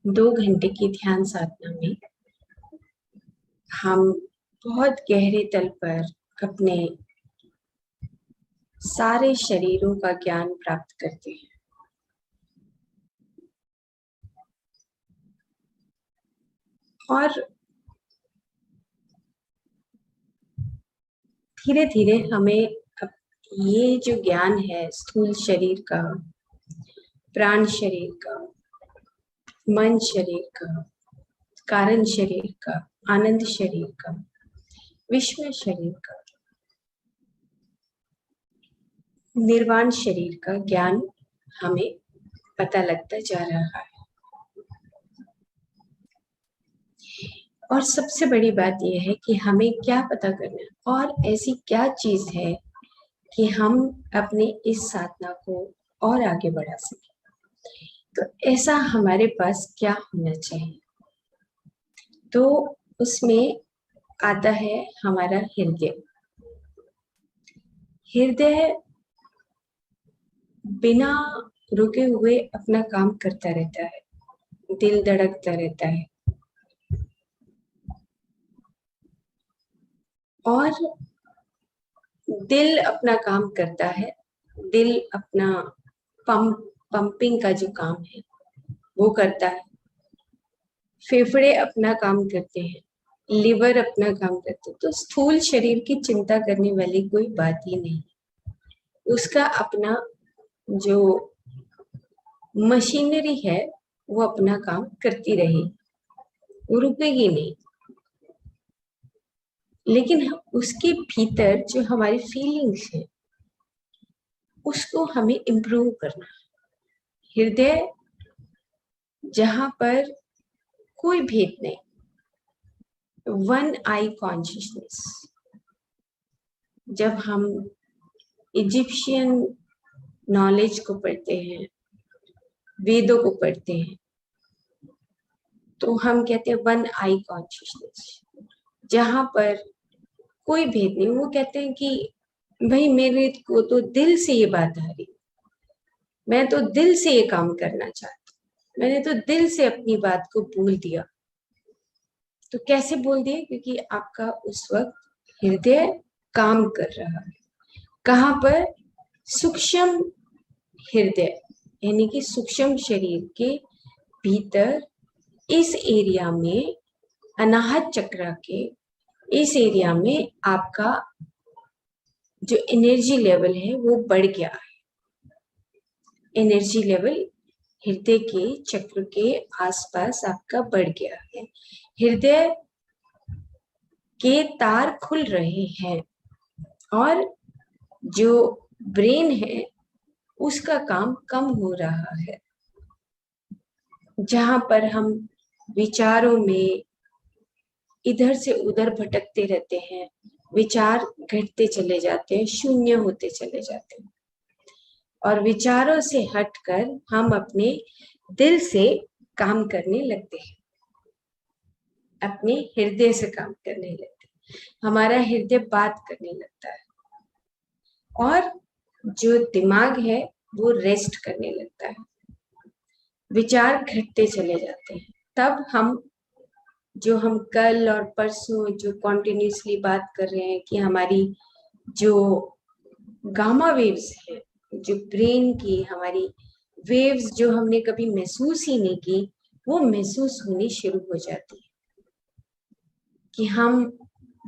2 घंटे की ध्यान साधना में हम बहुत गहरे तल पर अपने सारे शरीरों का ज्ञान प्राप्त करते हैं। और धीरे धीरे हमें ये जो ज्ञान है स्थूल शरीर का, प्राण शरीर का, मन शरीर का, कारण शरीर का, आनंद शरीर का, विश्व शरीर का, निर्वाण शरीर का ज्ञान हमें पता लगता जा रहा है। और सबसे बड़ी बात यह है कि हमें क्या पता करना है और ऐसी क्या चीज है कि हम अपने इस साधना को और आगे बढ़ा सकें। तो ऐसा हमारे पास क्या होना चाहिए? तो उसमें आता है हमारा हृदय। हृदय बिना रुके हुए अपना काम करता रहता है, दिल धड़कता रहता है और दिल अपना काम करता है। दिल अपना पंपिंग का जो काम है वो करता है। फेफड़े अपना काम करते हैं, लिवर अपना काम करते हैं। तो स्थूल शरीर की चिंता करने वाली कोई बात ही नहीं। उसका अपना जो मशीनरी है वो अपना काम करती रही, वो रुकेगी नहीं। लेकिन उसके भीतर जो हमारी फीलिंग्स है उसको हमें इम्प्रूव करना है। हृदय जहां पर कोई भेद नहीं, वन आई कॉन्शियसनेस। जब हम इजिप्शियन नॉलेज को पढ़ते हैं, वेदों को पढ़ते हैं, तो हम कहते हैं वन आई कॉन्शियसनेस, जहां पर कोई भेद नहीं। वो कहते हैं कि भाई मेरे को तो दिल से ये बात आ रही, मैं तो दिल से ये काम करना चाहती, मैंने तो दिल से अपनी बात को बोल दिया। तो कैसे बोल दिया? क्योंकि आपका उस वक्त हृदय काम कर रहा है। कहाँ पर? सूक्ष्म हृदय यानी कि सूक्ष्म शरीर के भीतर, इस एरिया में, अनाहत चक्र के इस एरिया में आपका जो एनर्जी लेवल है वो बढ़ गया है। एनर्जी लेवल हृदय के चक्र के आसपास आपका बढ़ गया है। हृदय के तार खुल रहे हैं और जो ब्रेन है उसका काम कम हो रहा है। जहां पर हम विचारों में इधर से उधर भटकते रहते हैं, विचार घटते चले जाते हैं, शून्य होते चले जाते हैं। और विचारों से हटकर हम अपने दिल से काम करने लगते हैं, अपने हृदय से काम करने लगते हैं। हमारा हृदय बात करने लगता है और जो दिमाग है वो रेस्ट करने लगता है। विचार घटते चले जाते हैं। तब हम कल और परसों जो कॉन्टिन्यूसली बात कर रहे हैं कि हमारी जो गामा वेव्स है, जो ब्रेन की हमारी वेव्स जो हमने कभी महसूस ही नहीं की, वो महसूस होनी शुरू हो जाती है। कि हम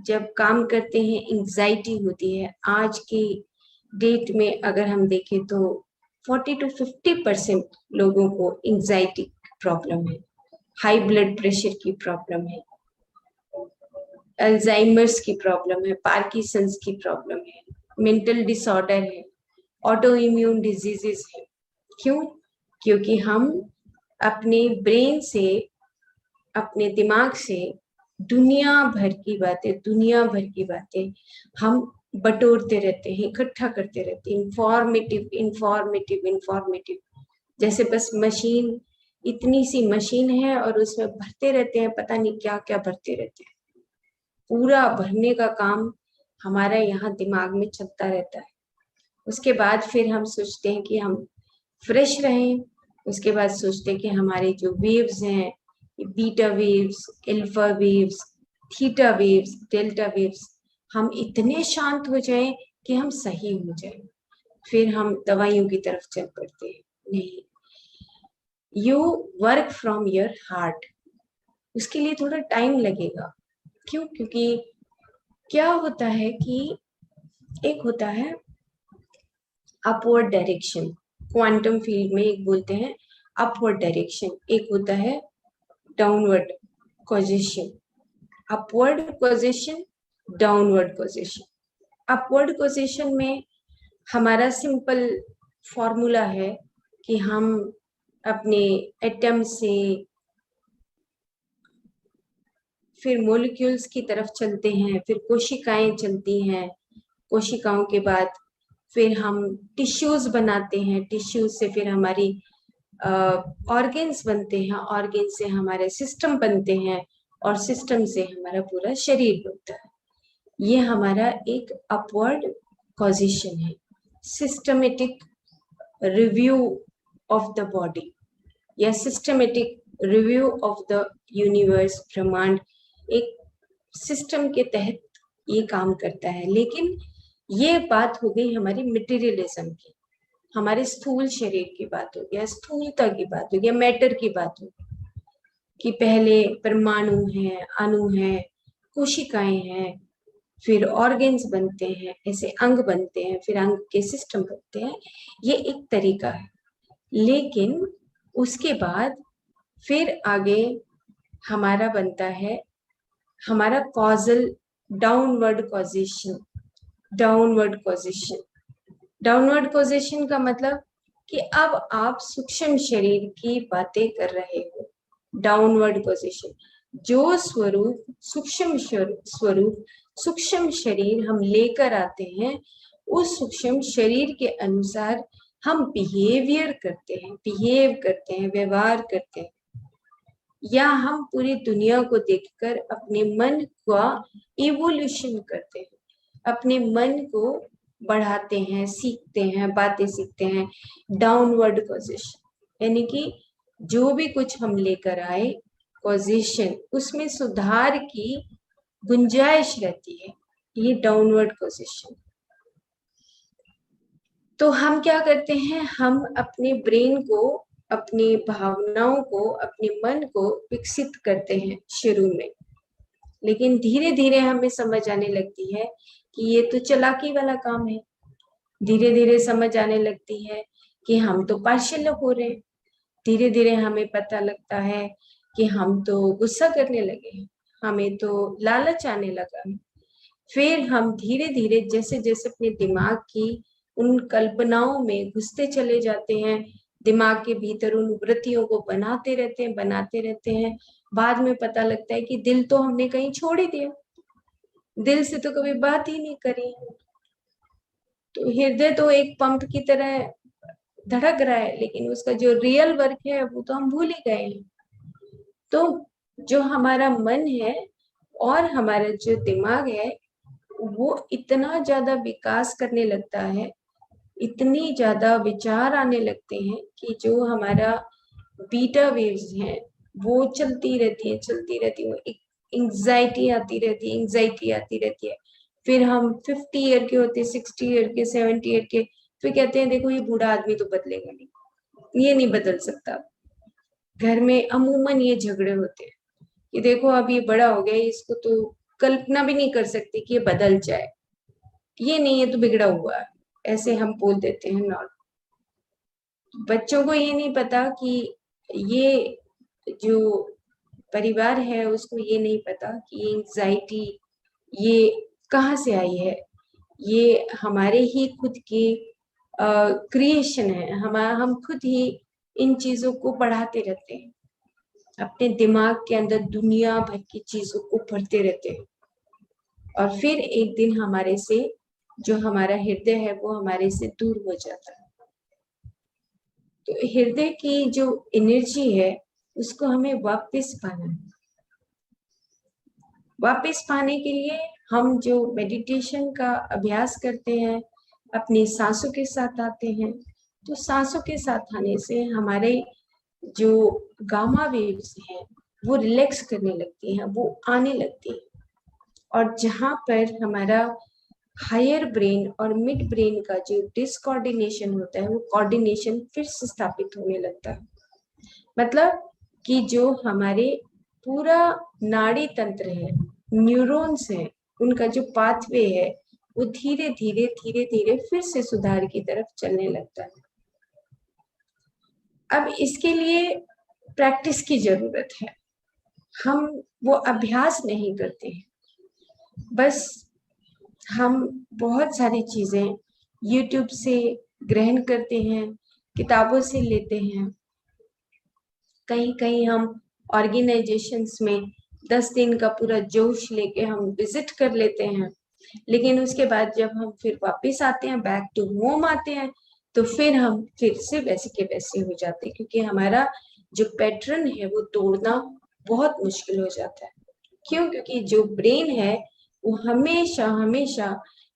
जब काम करते हैं एंजाइटी होती है। आज की डेट में अगर हम देखें तो 40 to 50% लोगों को एंजाइटी प्रॉब्लम है, हाई ब्लड प्रेशर की प्रॉब्लम है, अल्जाइमर्स की प्रॉब्लम है, पार्किंसंस की प्रॉब्लम है, मेंटल डिसऑर्डर है, ऑटो इम्यून डिजीजेस है। क्यों? क्योंकि हम अपने ब्रेन से, अपने दिमाग से दुनिया भर की बातें हम बटोरते रहते हैं, इकट्ठा करते रहते हैं। इंफॉर्मेटिव जैसे बस मशीन, इतनी सी मशीन है और उसमें भरते रहते हैं, पता नहीं क्या क्या भरते रहते हैं। पूरा भरने का काम हमारा यहाँ दिमाग में चलता रहता है। उसके बाद फिर हम सोचते हैं कि हम फ्रेश रहें, उसके बाद सोचते हैं कि हमारे जो वेव्स हैं, beta waves, alpha waves, theta waves, delta waves, हम इतने शांत हो जाएं कि हम सही हो जाएं, फिर हम दवाइयों की तरफ चल पड़ते हैं। नहीं, you work from your heart. उसके लिए थोड़ा टाइम लगेगा। क्यों? क्योंकि क्या होता है कि एक होता है अपवर्ड डायरेक्शन, क्वांटम फील्ड में एक बोलते हैं अपवर्ड डायरेक्शन, एक होता है downward causation. Upward causation, downward causation. Upward causation में हमारा सिंपल फॉर्मूला है कि हम अपने एटम से फिर मॉलिक्यूल्स की तरफ चलते हैं, फिर कोशिकाएं चलती हैं, कोशिकाओं के बाद फिर हम टिश्यूज बनाते हैं, टिश्यूज से फिर हमारी ऑर्गेन्स बनते हैं, ऑर्गेन से हमारे सिस्टम बनते हैं, और सिस्टम से हमारा पूरा शरीर बनता है। ये हमारा एक अपवर्ड कॉजेशन है, systematic review of the body या systematic review of the universe, ब्रह्मांड, एक सिस्टम के तहत ये काम करता है। लेकिन ये बात हो गई हमारी मटेरियलिज्म की, हमारे स्थूल शरीर की बात हो गया, स्थूलता की बात हो गया, मैटर की बात हो गई कि पहले परमाणु है, अणु है, कोशिकाएं हैं, फिर ऑर्गेन्स बनते हैं, ऐसे अंग बनते हैं, फिर अंग के सिस्टम बनते हैं। ये एक तरीका है। लेकिन उसके बाद फिर आगे हमारा बनता है हमारा causal downward causation. Downward causation, downward causation का मतलब कि अब आप सूक्ष्म शरीर की बातें कर रहे हो। डाउनवर्ड कॉजेशन, जो स्वरूप सूक्ष्म स्वरूप सूक्ष्म शरीर हम लेकर आते हैं, उस सूक्ष्म शरीर के अनुसार हम बिहेव करते हैं, व्यवहार करते हैं, या हम पूरी दुनिया को देखकर अपने मन का इवोल्यूशन करते हैं, अपने मन को बढ़ाते हैं, सीखते हैं, बातें सीखते हैं। डाउनवर्ड कॉजेशन यानी कि जो भी कुछ हम लेकर आए कॉजेशन, उसमें सुधार की गुंजाइश रहती है, ये डाउनवर्ड कॉजेशन। तो हम क्या करते हैं, हम अपने ब्रेन को, अपनी भावनाओं को, अपने मन को विकसित करते हैं शुरू में, लेकिन धीरे धीरे हमें समझ आने लगती है कि ये तो चालाकी वाला काम है। धीरे धीरे समझ आने लगती है कि हम तो पार्शियल हो रहे हैं। धीरे धीरे हमें पता लगता है कि हम तो गुस्सा करने लगे हैं, हमें तो लालच आने लगा है। फिर हम धीरे धीरे जैसे जैसे अपने दिमाग की उन कल्पनाओं में घुसते चले जाते हैं, दिमाग के भीतर उन वृत्तियों को बनाते रहते हैं। बाद में पता लगता है कि दिल तो हमने कहीं छोड़ ही दिया, दिल से तो कभी बात ही नहीं करी। तो हृदय तो एक पंप की तरह धड़क रहा है, लेकिन उसका जो रियल वर्क है वो तो हम भूल ही गए हैं। तो जो हमारा मन है और हमारा जो दिमाग है, वो इतना ज्यादा विकास करने लगता है, इतनी ज्यादा विचार आने लगते हैं कि जो हमारा बीटा वेव्स हैं वो चलती रहती है, एक एंजाइटी आती रहती है। फिर हम 50 ईयर के होते, 60 ईयर के, 70 ईयर के, फिर कहते हैं देखो ये बूढ़ा आदमी तो बदलेगा नहीं, ये नहीं बदल सकता। घर में अमूमन ये झगड़े होते हैं कि देखो अब ये बड़ा हो गया, इसको तो कल्पना भी नहीं कर सकते कि ये बदल जाए, ये नहीं, ये तो बिगड़ा हुआ है, ऐसे हम बोल देते हैं। नॉट, बच्चों को ये नहीं पता कि ये जो परिवार है उसको ये नहीं पता कि ये एंजाइटी ये कहाँ से आई है, ये हमारे ही खुद की क्रिएशन है। हम खुद ही इन चीजों को बढ़ाते रहते हैं, अपने दिमाग के अंदर दुनिया भर की चीजों को भरते रहते हैं, और फिर एक दिन हमारे से जो हमारा हृदय है वो हमारे से दूर हो जाता है। तो हृदय की जो एनर्जी है उसको हमें वापस पाना है। वापस पाने के लिए हम जो मेडिटेशन का अभ्यास करते हैं, अपनी सांसों के साथ आते हैं। तो सांसों के साथ आने से हमारे जो गामा वेव्स हैं वो रिलैक्स करने लगती हैं, वो आने लगती हैं, और जहां पर हमारा हायर ब्रेन और मिड ब्रेन का जो डिसकोऑर्डिनेशन होता है वो कोऑर्डिनेशन फिर से स्थापित होने लगता है। मतलब कि जो हमारे पूरा नाड़ी तंत्र है, न्यूरॉन्स है, उनका जो पाथवे है वो धीरे धीरे धीरे धीरे फिर से सुधार की तरफ चलने लगता है। अब इसके लिए प्रैक्टिस की जरूरत है। हम वो अभ्यास नहीं करते हैं, बस हम बहुत सारी चीजें YouTube से ग्रहण करते हैं, किताबों से लेते हैं, कहीं कहीं हम ऑर्गेनाइजेशंस में 10 दिन का पूरा जोश लेके हम विजिट कर लेते हैं, लेकिन उसके बाद जब हम फिर वापस आते हैं, बैक टू होम आते हैं, तो फिर हम फिर से वैसे के वैसे हो जाते हैं, क्योंकि हमारा जो पैटर्न है वो तोड़ना बहुत मुश्किल हो जाता है। क्यों? क्योंकि जो ब्रेन है वो हमेशा हमेशा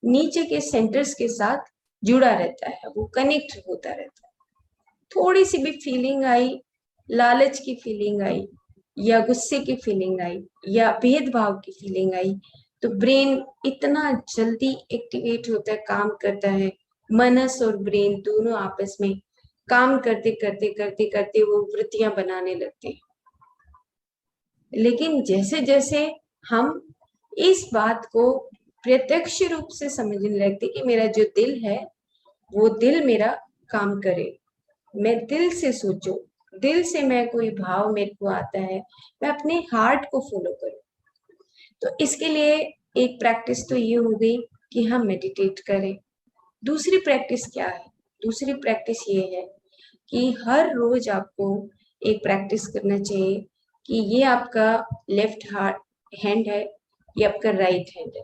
नीचे के सेंटर्स के साथ जुड़ा रहता है, वो कनेक्ट होता रहता है। थोड़ी सी भी फीलिंग आई, लालच की फीलिंग आई, या गुस्से की फीलिंग आई, या भेदभाव की फीलिंग आई, तो ब्रेन इतना जल्दी एक्टिवेट होता है, काम करता है। मनस और ब्रेन दोनों आपस में काम करते करते करते करते वो वृत्तियां बनाने लगते हैं। लेकिन जैसे जैसे हम इस बात को प्रत्यक्ष रूप से समझने लगते कि मेरा जो दिल है वो दिल मेरा काम करे, मैं दिल से सोचूं, दिल से मैं कोई भाव मेरे को आता है, मैं अपने हार्ट को फॉलो करूं। तो इसके लिए एक प्रैक्टिस तो ये हो गई कि हम मेडिटेट करें। दूसरी प्रैक्टिस क्या है? दूसरी प्रैक्टिस ये है कि हर रोज आपको एक प्रैक्टिस करना चाहिए कि ये आपका लेफ्ट हैंड है, ये आपका राइट हैंड है।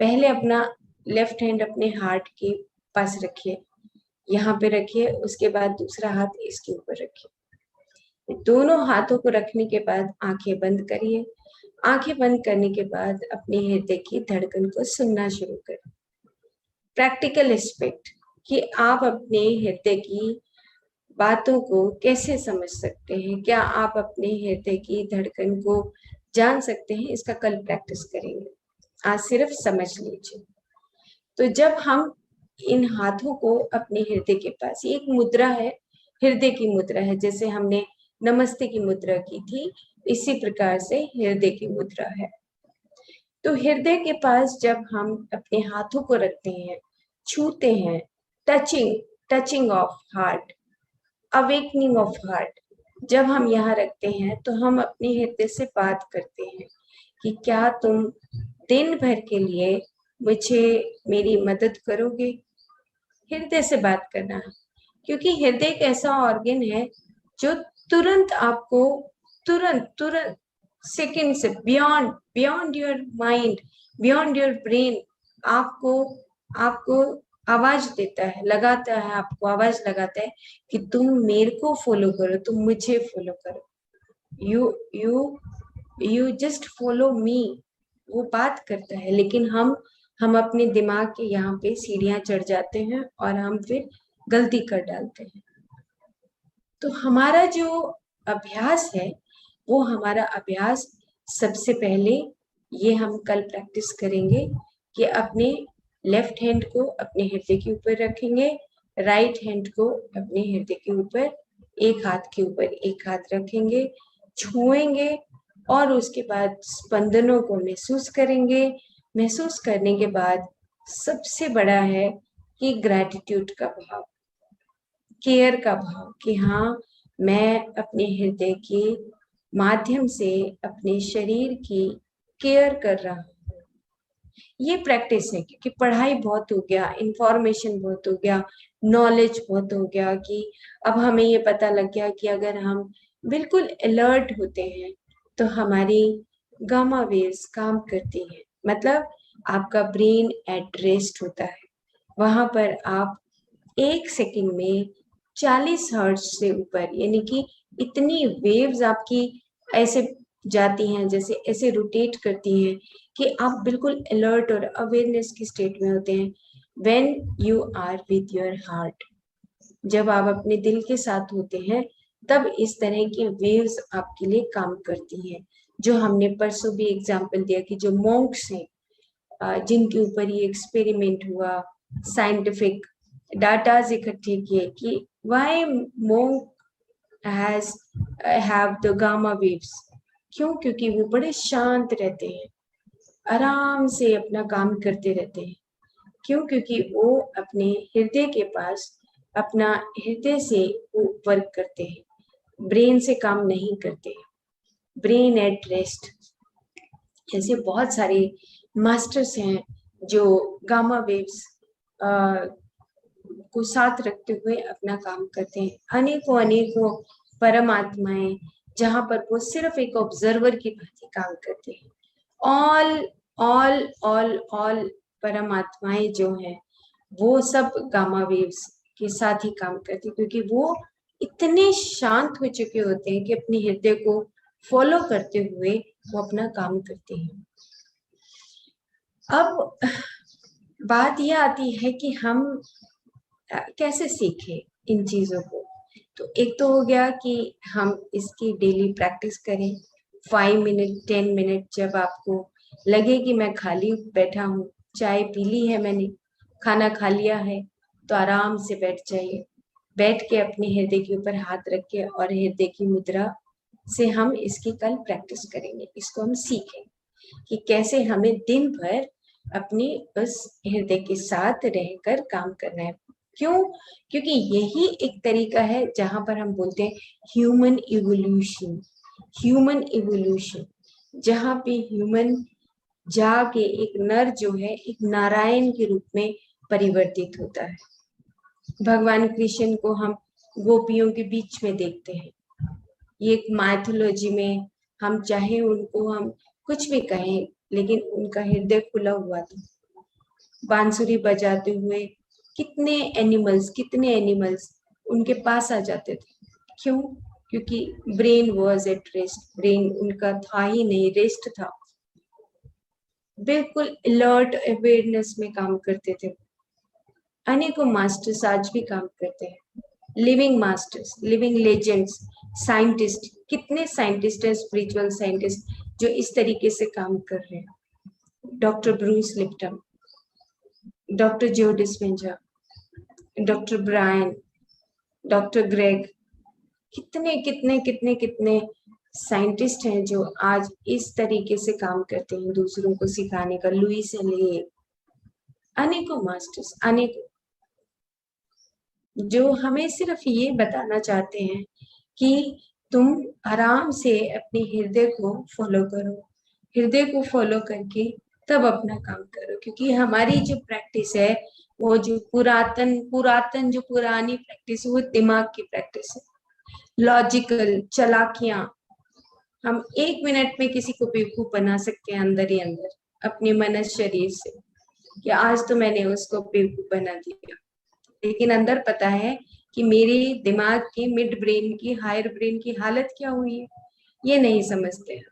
पहले अपना लेफ्ट हैंड अपने हार्ट के पास रखिए, यहाँ पे रखिए, उसके बाद दूसरा हाथ इसके ऊपर रखिए। दोनों हाथों को रखने के बाद आंखें बंद करिए। आंखें बंद करने के बाद अपने हृदय की धड़कन को सुनना शुरू करें। प्रैक्टिकल एस्पेक्ट कि आप अपने हृदय की बातों को कैसे समझ सकते हैं, क्या आप अपने हृदय की धड़कन को जान सकते हैं, इसका कल प्रैक्टिस करेंगे। आज सिर्फ समझ लीजिए। तो जब हम इन हाथों को अपने हृदय के पास, एक मुद्रा है, हृदय की मुद्रा है, जैसे हमने नमस्ते की मुद्रा की थी, इसी प्रकार से हृदय की मुद्रा है। तो हृदय के पास जब हम अपने हाथों को रखते हैं, छूते हैं, touching of heart, awakening of heart, जब हम यहाँ रखते हैं तो हम अपने हृदय से बात करते हैं कि क्या तुम दिन भर के लिए मुझे मेरी मदद करोगे। हृदय से बात करना है, क्योंकि हृदय एक ऐसा ऑर्गन है जो तुरंत आपको, तुरंत तुरंत सेकंड से beyond beyond your mind, beyond your brain, आपको आपको आवाज देता है, लगाता है, आपको आवाज लगाता है कि तुम मेरे को फॉलो करो, तुम मुझे फॉलो करो, you you you just follow me. वो बात करता है, लेकिन हम अपने दिमाग के यहाँ पे सीढ़ियां चढ़ जाते हैं और हम फिर गलती कर डालते हैं। तो हमारा जो अभ्यास है वो हमारा अभ्यास सबसे पहले ये हम कल प्रैक्टिस करेंगे कि अपने लेफ्ट हैंड को अपने हृदय के ऊपर रखेंगे, राइट हैंड को अपने हृदय के ऊपर, एक हाथ के ऊपर एक हाथ रखेंगे, छुएंगे और उसके बाद स्पंदनों को महसूस करेंगे। महसूस करने के बाद सबसे बड़ा है कि ग्रैटिट्यूड का भाव, केयर का भाव कि हाँ, मैं अपने हृदय के माध्यम से अपने शरीर की केयर कर रहा हूँ। ये प्रैक्टिस है, क्योंकि पढ़ाई बहुत हो गया, इंफॉर्मेशन बहुत हो गया, नॉलेज बहुत हो गया, कि अब हमें ये पता लग गया कि अगर हम बिल्कुल अलर्ट होते हैं तो हमारी गामा वेव्स काम करती हैं। मतलब आपका ब्रेन एट रेस्ट होता है, वहां पर आप एक सेकंड में 40 हर्ट्ज से ऊपर, यानी कि इतनी वेव्स आपकी ऐसे जाती हैं, जैसे ऐसे रोटेट करती हैं कि आप बिल्कुल अलर्ट और अवेयरनेस की स्टेट में होते हैं। When you are with your heart, जब आप अपने दिल के साथ होते हैं तब इस तरह की वेव्स आपके लिए काम करती हैं। जो हमने परसों भी एग्जाम्पल दिया कि जो मॉन्क्स हैं जिनके ऊपर ये एक्सपेरिमेंट हुआ, साइंटिफिक डाटाज इकट्ठे किए कि why monk has have the gamma waves. क्यों? क्योंकि वो बड़े शांत रहते हैं, आराम से अपना काम करते रहते हैं। क्यों? क्योंकि वो अपने हृदय के पास, अपना हृदय से वो वर्क करते हैं, ब्रेन से काम नहीं करते। Brain at rest. ऐसे बहुत सारे मास्टर्स हैं जो गामा वेव्स को साथ रखते हुए अपना काम करते हैं। अनेकों अनेकों परमात्माएं जहां पर वो सिर्फ एक ऑब्जर्वर की भांति काम करते हैं। ऑल ऑल ऑल ऑल परमात्माएं जो हैं वो सब गामा वेव्स के साथ ही काम करती, क्योंकि वो इतने शांत हो चुके होते हैं कि अपने हृदय को फॉलो करते हुए वो अपना काम करते हैं। अब बात यह आती है कि हम कैसे सीखें इन चीजों को। तो एक तो हो गया कि हम इसकी डेली प्रैक्टिस करें। 5 मिनट 10 मिनट जब आपको लगे कि मैं खाली बैठा हूँ, चाय पी ली है मैंने, खाना खा लिया है, तो आराम से बैठ जाइए। बैठ के अपने हृदय के ऊपर हाथ रख के और हृदय की मुद्रा से हम इसकी कल प्रैक्टिस करेंगे। इसको हम सीखें कि कैसे हमें दिन भर अपनी उस हृदय के साथ रहकर काम करना है। क्यों? क्योंकि यही एक तरीका है जहां पर हम बोलते हैं ह्यूमन इवोल्यूशन। ह्यूमन इवोल्यूशन जहां पे ह्यूमन जाके एक नर जो है एक नारायण के रूप में परिवर्तित होता है। भगवान कृष्ण को हम गोपियों के बीच में देखते हैं। ये एक माइथोलॉजी में हम चाहे उनको हम कुछ भी कहें, लेकिन उनका हृदय खुला हुआ था। बांसुरी बजाते हुए कितने एनिमल्स उनके पास आ जाते थे। क्यों? क्योंकि brain was at rest. Brain उनका था ही नहीं, रेस्ट था, बिल्कुल अलर्ट अवेयरनेस में काम करते थे। अनेकों मास्टर्स आज भी काम करते हैं, living masters, living legends, scientist. कितने साइंटिस्ट हैं, स्पिरिचुअल साइंटिस्ट, जो इस तरीके से काम कर रहे हैं। Doctor Bruce Lipton, doctor Joe Dispenza, doctor Brian, doctor Greg, कितने कितने कितने कितने साइंटिस्ट हैं जो आज इस तरीके से काम करते हैं दूसरों को सिखाने का। लुइस एलिये, अनेकों मास्टर्स, अनेकों, जो हमें सिर्फ ये बताना चाहते हैं कि तुम आराम से अपने हृदय को फॉलो करो। हृदय को फॉलो करके तब अपना काम करो, क्योंकि हमारी जो प्रैक्टिस है वो जो पुरातन जो पुरानी प्रैक्टिस है वो दिमाग की प्रैक्टिस है, लॉजिकल चालाकियां। हम 1 मिनट में किसी को बेवकूफ बना सकते हैं अंदर ही अंदर अपने मन शरीर से, कि आज तो मैंने उसको बेवकूफ बना दिया, लेकिन अंदर पता है कि मेरे दिमाग की मिड ब्रेन की हायर ब्रेन की हालत क्या हुई है। ये नहीं समझते हैं।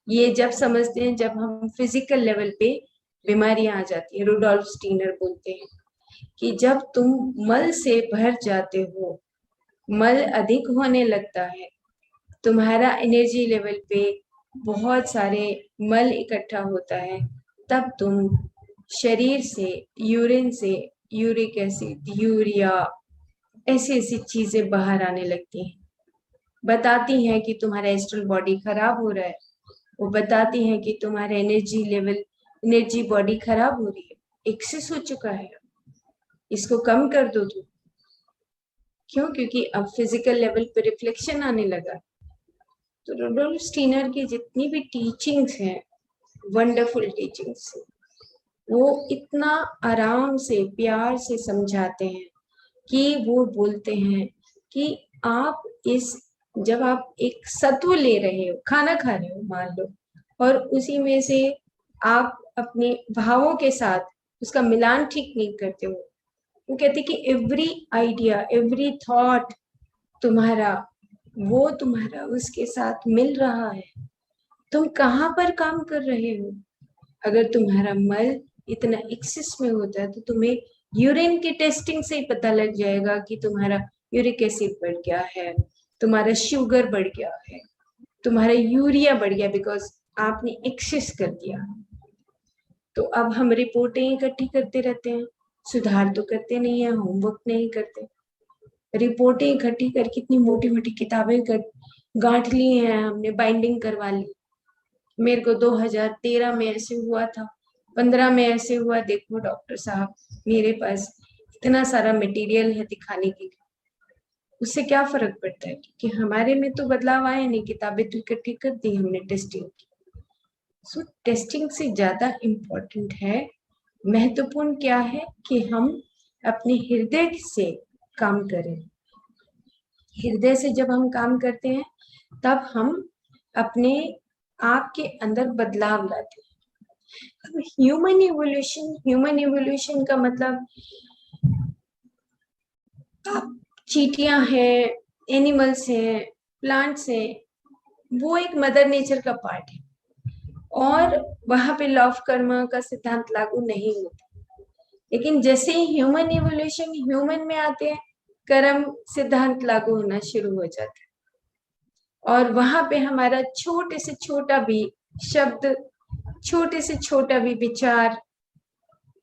ये जब समझते हैं जब हम फिजिकल लेवल पे बीमारियां आ जाती है। रुडोल्फ स्टीनर बोलते हैं कि जब तुम मल से भर जाते हो, मल अधिक होने लगता है, तुम्हारा एनर्जी लेवल पे बहुत सारे मल इकट्ठा होता है, तब तुम शरीर से, यूरिन से, यूरिक एसिड, यूरिया, ऐसी ऐसी चीजें बाहर आने लगती हैं। बताती हैं कि तुम्हारा एस्ट्रल बॉडी खराब हो रहा है। वो बताती हैं कि तुम्हारा एनर्जी लेवल, एनर्जी बॉडी खराब हो रही है, एक्सेस हो चुका है, इसको कम कर दो तुम। क्यों? क्योंकि अब फिजिकल लेवल पे रिफ्लेक्शन आने लगा। तो रुडोल्फ स्टीनर की जितनी भी टीचिंग्स हैं, वंडरफुल टीचिंग्स, वो इतना आराम से प्यार से समझाते हैं कि वो बोलते हैं कि आप इस, जब आप एक सत्व ले रहे हो, खाना खा रहे हो मान लो, और उसी में से आप अपने भावों के साथ उसका मिलान ठीक नहीं करते हो। वो कहते कि एवरी आइडिया, एवरी थॉट तुम्हारा, वो तुम्हारा उसके साथ मिल रहा है। तुम कहाँ पर काम कर रहे हो? अगर तुम्हारा मल इतना एक्सेस में होता है तो तुम्हें यूरिन की टेस्टिंग से ही पता लग जाएगा कि तुम्हारा यूरिक एसिड बढ़ गया है, तुम्हारा शुगर बढ़ गया है, तुम्हारा यूरिया बढ़ गया बिकॉज आपने एक्सेस कर दिया। तो अब हम रिपोर्टें इकट्ठी करते रहते हैं, सुधार तो करते नहीं है, होमवर्क नहीं करते। रिपोर्टें इकट्ठी कर कितनी मोटी मोटी किताबें गांठ ली हैं हमने, बाइंडिंग करवा ली। मेरे को 2013 में ऐसे हुआ था, 15 में ऐसे हुआ, देखो डॉक्टर साहब मेरे पास इतना सारा मटेरियल है दिखाने के लिए। उससे क्या फर्क पड़ता है कि हमारे में तो बदलाव आया नहीं, किताबें तो इकट्ठी कर दी हमने टेस्टिंग की। सो टेस्टिंग से ज्यादा इम्पोर्टेंट है, महत्वपूर्ण क्या है कि हम अपने हृदय से काम करें। हृदय से जब हम काम करते हैं तब हम अपने आप के अंदर बदलाव लाते हैं। ह्यूमन इवोल्यूशन का मतलब आप चींटियां हैं, एनिमल्स हैं, प्लांट्स हैं, वो एक मदर नेचर का पार्ट है और वहां पे लॉ ऑफ कर्मा का सिद्धांत लागू नहीं होता। लेकिन जैसे ही ह्यूमन इवोल्यूशन ह्यूमन में आते हैं, कर्म सिद्धांत लागू होना शुरू हो जाता है और वहां पे हमारा छोटे से छोटा भी शब्द, छोटे से छोटा भी विचार,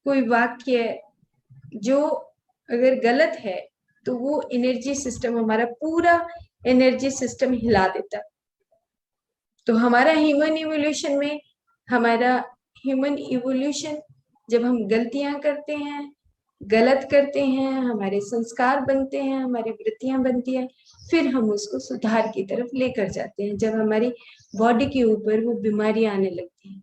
कोई वाक्य जो अगर गलत है तो वो एनर्जी सिस्टम, हमारा पूरा एनर्जी सिस्टम हिला देता है। तो हमारा ह्यूमन इवोल्यूशन जब हम गलतियां करते हैं, गलत करते हैं, हमारे संस्कार बनते हैं, हमारी वृत्तियां बनती हैं, फिर हम उसको सुधार की तरफ लेकर जाते हैं जब हमारी बॉडी के ऊपर वो बीमारियां आने लगती हैं।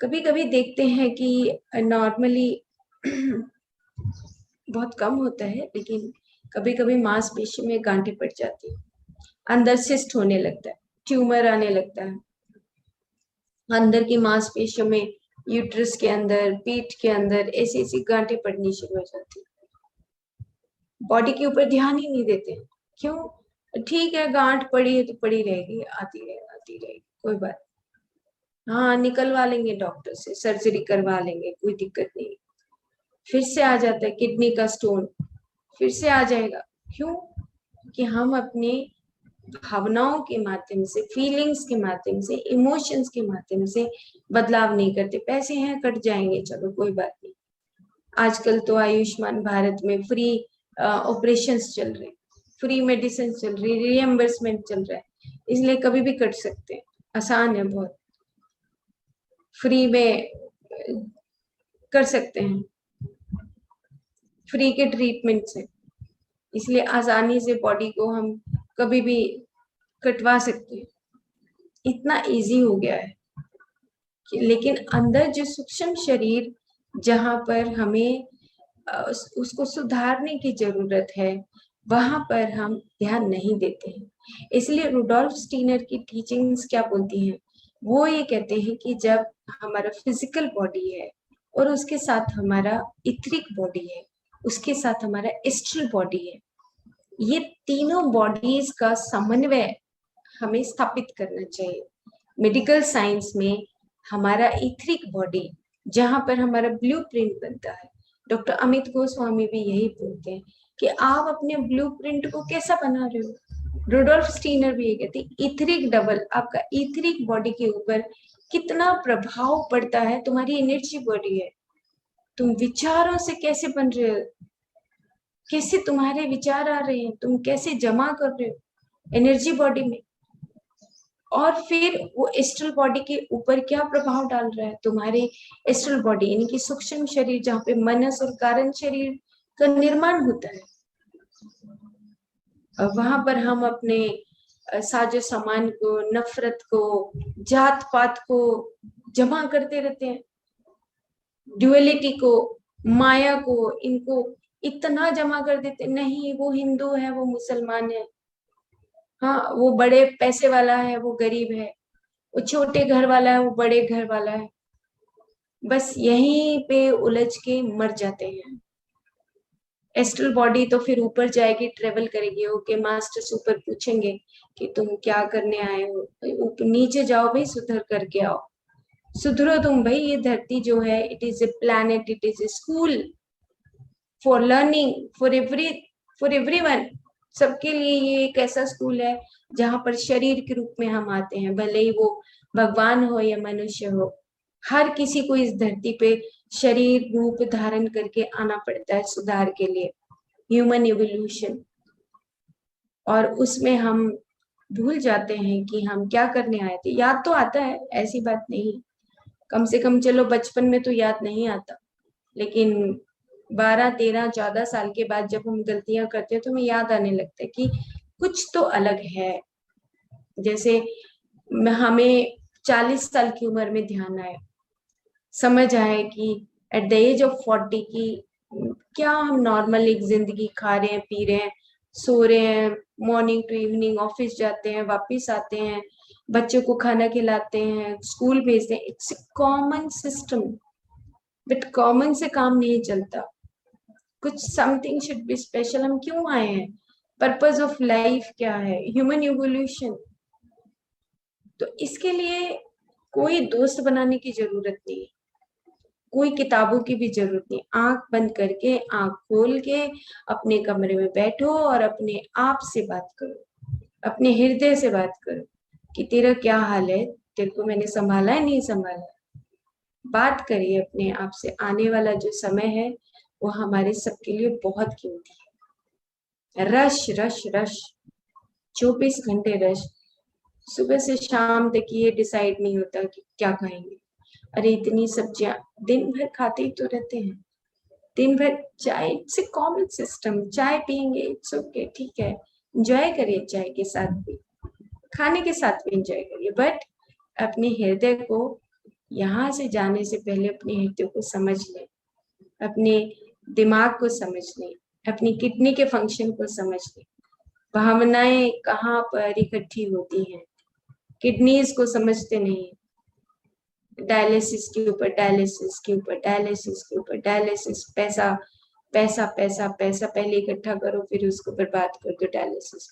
कभी कभी देखते हैं कि नॉर्मली बहुत कम होता है, लेकिन कभी कभी मांसपेशी में गांठें पड़ जाती है, अंदर सिस्ट होने लगता है, ट्यूमर आने लगता है, अंदर की मांसपेशियों में, यूट्रस के अंदर, पीठ के अंदर ऐसी ऐसी गांठें पड़नी शुरू हो जाती है। बॉडी के ऊपर ध्यान ही नहीं देते। क्यों? ठीक है, गांठ पड़ी है तो पड़ी रहेगी, आती रहेगी, कोई बात। हाँ, निकलवा लेंगे डॉक्टर से, सर्जरी करवा लेंगे, कोई दिक्कत नहीं। फिर से आ जाता है किडनी का स्टोन, फिर से आ जाएगा। क्यों? कि हम अपने भावनाओं के माध्यम से, फीलिंग्स के माध्यम से, इमोशंस के माध्यम से बदलाव नहीं करते। पैसे हैं, कट जाएंगे, चलो कोई बात नहीं। आजकल तो आयुष्मान भारत में फ्री ऑपरेशंस चल रहे, फ्री मेडिसिन चल रही, रिएम्बर्समेंट चल रहा है, इसलिए कभी भी कट सकते हैं, आसान है बहुत, फ्री में कर सकते हैं, फ्री के ट्रीटमेंट से, इसलिए आसानी से बॉडी को हम कभी भी कटवा सकते हैं, इतना इजी हो गया है। लेकिन अंदर जो सूक्ष्म शरीर, जहां पर हमें उसको सुधारने की जरूरत है, वहां पर हम ध्यान नहीं देते हैं। इसलिए रुडोल्फ स्टीनर की टीचिंग्स क्या बोलती हैं? वो ये कहते हैं कि जब हमारा फिजिकल बॉडी है और उसके साथ हमारा इथरिक बॉडी है, उसके साथ हमारा एस्ट्रल बॉडी है, ये तीनों बॉडीज का समन्वय हमें स्थापित करना चाहिए। मेडिकल साइंस में हमारा इथरिक बॉडी, जहां पर हमारा ब्लूप्रिंट बनता है, डॉक्टर अमित गोस्वामी भी यही बोलते हैं कि आप अपने ब्लूप्रिंट को कैसा बना रहे हो। रुडोल्फ स्टीनर भी ये कहते हैं इथरिक डबल, आपका इथरिक बॉडी के ऊपर कितना प्रभाव पड़ता है। तुम्हारी एनर्जी बॉडी है, तुम विचारों से कैसे बन रहे हो, कैसे तुम्हारे विचार आ रहे हैं, तुम कैसे जमा कर रहे हो एनर्जी बॉडी में, और फिर वो एस्ट्रल बॉडी के ऊपर क्या प्रभाव डाल रहा है। तुम्हारे एस्ट्रल बॉडी यानी कि सूक्ष्म शरीर, जहाँ पे मनस और कारण शरीर का निर्माण होता है, वहां पर हम अपने साजो सामान को, नफरत को, जात पात को जमा करते रहते हैं, ड्युअलिटी को, माया को, इनको इतना जमा कर देते। नहीं, वो हिंदू है, वो मुसलमान है, हाँ, वो बड़े पैसे वाला है, वो गरीब है, वो छोटे घर वाला है, वो बड़े घर वाला है, बस यहीं पे उलझ के मर जाते हैं। एस्ट्रल बॉडी तो फिर ऊपर जाएगी, ट्रेवल करेगी, ओके, मास्टर्स ऊपर पूछेंगे कि तुम क्या करने आए हो, नीचे जाओ भाई, सुधर करके आओ, सुधरो तुम भाई। ये धरती जो है, it is a planet, it is a school for learning, for everyone. सबके लिए ये एक ऐसा स्कूल है जहाँ पर शरीर के रूप में हम आते हैं, भले ही वो भगवान हो या मनुष्य हो, हर किसी को इस धरती पे शरीर रूप धारण करके आना पड़ता है सुधार के लिए, ह्यूमन इवोल्यूशन। और उसमें हम भूल जाते हैं कि हम क्या करने आए थे। याद तो आता है, ऐसी बात नहीं, कम से कम चलो बचपन में तो याद नहीं आता, लेकिन 12, 13, 14 साल के बाद जब हम गलतियां करते हैं तो हमें याद आने लगता है कि कुछ तो अलग है। जैसे हमें 40 साल की उम्र में ध्यान आया, समझ आया कि एट द एज ऑफ 40 की क्या हम नॉर्मल एक जिंदगी खा रहे हैं, पी रहे हैं, सो रहे हैं, मॉर्निंग टू इवनिंग ऑफिस जाते हैं, वापिस आते हैं, बच्चों को खाना खिलाते हैं, स्कूल भेजते हैं, it's common system. But common से काम नहीं चलता, कुछ समथिंग शुड बी स्पेशल। हम क्यों आए हैं, पर्पस ऑफ लाइफ क्या है, ह्यूमन इवोल्यूशन। तो इसके लिए कोई दोस्त बनाने की जरूरत नहीं, कोई किताबों की भी जरूरत नहीं। आंख बंद करके, आंख खोल के अपने कमरे में बैठो और अपने आप से बात करो, अपने हृदय से बात करो कि तेरा क्या हाल है, तेरे को मैंने संभाला है, नहीं संभाला है। बात करिए अपने आप से। आने वाला जो समय है वो हमारे सबके लिए बहुत कीमती है। रश रश रश, 24 घंटे रश, सुबह से शाम तक ये डिसाइड नहीं होता कि क्या खाएंगे। अरे इतनी सब्जियां, दिन भर खाते ही तो रहते हैं, दिन भर चाय, इट्स ए कॉमन सिस्टम, चाय पियेंगे, इट्स ओके, ठीक है, एंजॉय करिए, चाय के साथ भी, खाने के साथ भी एंजॉय करिए, बट अपने हृदय को, यहाँ से जाने से पहले अपने हृदय को समझ लें, अपने दिमाग को समझ लें, अपनी किडनी के फंक्शन को समझ लें। भावनाएं कहाँ पर इकट्ठी होती हैं, किडनीज को समझते नहीं, डायलिसिस के ऊपर डायलिसिस के ऊपर डायलिसिस के ऊपर डायलिसिस, पैसा पैसा पैसा पैसा पहले इकट्ठा करो फिर उसको बर्बाद कर दो डायलिसिस।